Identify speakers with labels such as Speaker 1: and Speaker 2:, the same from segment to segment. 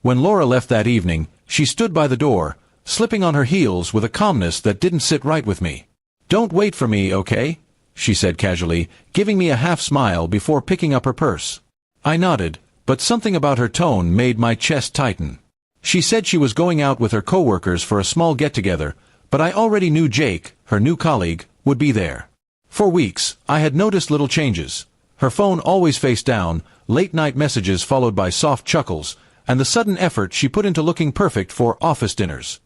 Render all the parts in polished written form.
Speaker 1: When Laura left that evening, she stood by the door, slipping on her heels with a calmness that didn't sit right with me. "Don't wait for me, okay?" she said casually, giving me a half-smile before picking up her purse. I nodded, but something about her tone made my chest tighten. She said she was going out with her coworkers for a small get-together, but I already knew Jake, her new colleague, would be there. For weeks, I had noticed little changes. Her phone always face down, late-night messages followed by soft chuckles, and the sudden effort she put into looking perfect for office dinners.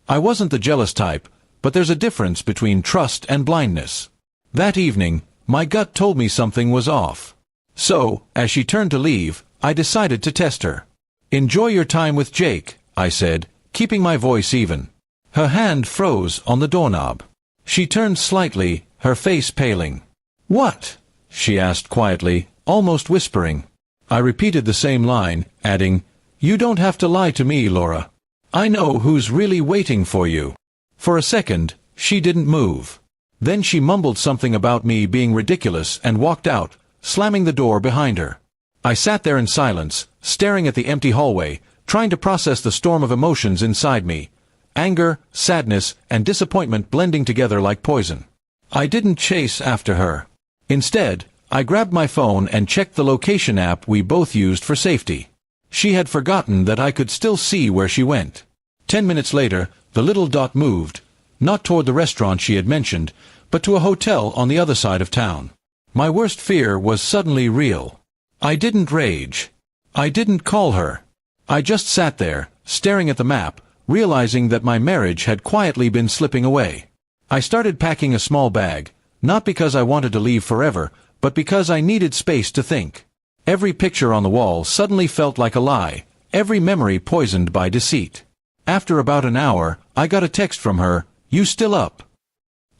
Speaker 1: I wasn't the jealous type, but there's a difference between trust and blindness. That evening, my gut told me something was off. So, as she turned to leave, I decided to test her. "Enjoy your time with Jake," I said, keeping my voice even. Her hand froze on the doorknob. She turned slightly, her face paling. "What?" she asked quietly, almost whispering. I repeated the same line, adding, "You don't have to lie to me, Laura. I know who's really waiting for you." For a second, she didn't move. Then she mumbled something about me being ridiculous and walked out, slamming the door behind her. I sat there in silence, staring at the empty hallway, trying to process the storm of emotions inside me. Anger, sadness, and disappointment blending together like poison. I didn't chase after her. Instead, I grabbed my phone and checked the location app we both used for safety. She had forgotten that I could still see where she went. 10 minutes later, the little dot moved, not toward the restaurant she had mentioned, but to a hotel on the other side of town. My worst fear was suddenly real. I didn't rage. I didn't call her. I just sat there, staring at the map, realizing that my marriage had quietly been slipping away. I started packing a small bag, not because I wanted to leave forever, but because I needed space to think. Every picture on the wall suddenly felt like a lie, every memory poisoned by deceit. After about an hour, I got a text from her, "You still up?"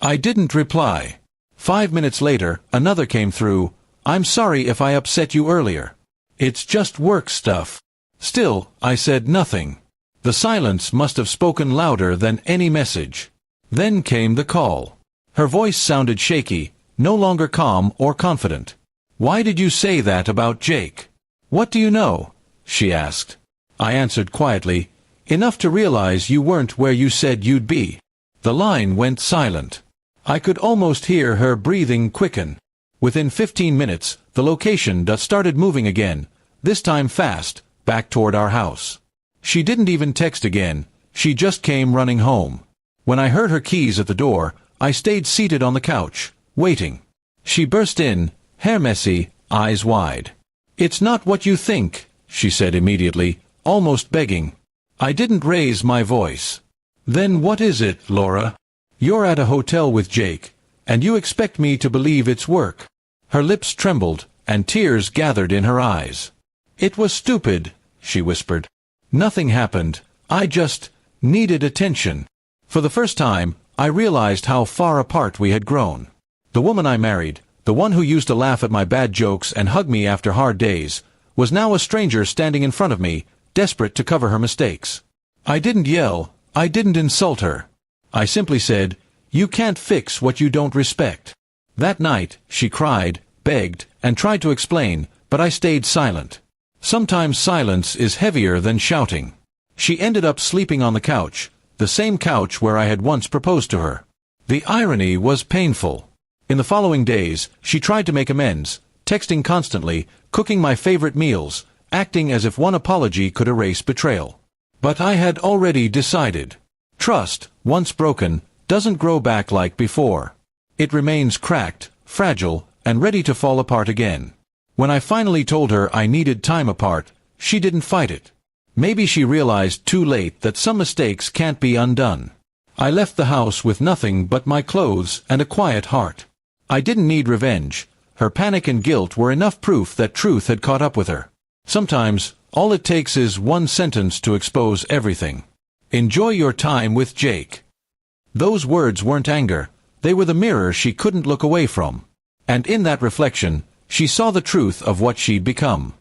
Speaker 1: I didn't reply. 5 minutes later, another came through, "I'm sorry if I upset you earlier. It's just work stuff." Still, I said nothing. The silence must have spoken louder than any message. Then came the call. Her voice sounded shaky, no longer calm or confident. "Why did you say that about Jake? What do you know?" she asked. I answered quietly, "Enough to realize you weren't where you said you'd be." The line went silent. I could almost hear her breathing quicken. Within 15 minutes, the location dot started moving again, this time fast, back toward our house. She didn't even text again, she just came running home. When I heard her keys at the door, I stayed seated on the couch, waiting. She burst in, hair messy, eyes wide. "It's not what you think," she said immediately, almost begging. I didn't raise my voice. "Then what is it, Laura? You're at a hotel with Jake, and you expect me to believe it's work." Her lips trembled, and tears gathered in her eyes. "It was stupid," she whispered. "Nothing happened. I just needed attention." For the first time, I realized how far apart we had grown. The woman I married, the one who used to laugh at my bad jokes and hug me after hard days, was now a stranger standing in front of me, desperate to cover her mistakes. I didn't yell, I didn't insult her. I simply said, "You can't fix what you don't respect." That night, she cried, begged, and tried to explain, but I stayed silent. Sometimes silence is heavier than shouting. She ended up sleeping on the couch, the same couch where I had once proposed to her. The irony was painful. In the following days, she tried to make amends, texting constantly, cooking my favorite meals, acting as if one apology could erase betrayal. But I had already decided. Trust, once broken, doesn't grow back like before. It remains cracked, fragile, and ready to fall apart again. When I finally told her I needed time apart, she didn't fight it. Maybe she realized too late that some mistakes can't be undone. I left the house with nothing but my clothes and a quiet heart. I didn't need revenge. Her panic and guilt were enough proof that truth had caught up with her. Sometimes, all it takes is one sentence to expose everything. "Enjoy your time with Jake." Those words weren't anger. They were the mirror she couldn't look away from. And in that reflection, she saw the truth of what she'd become.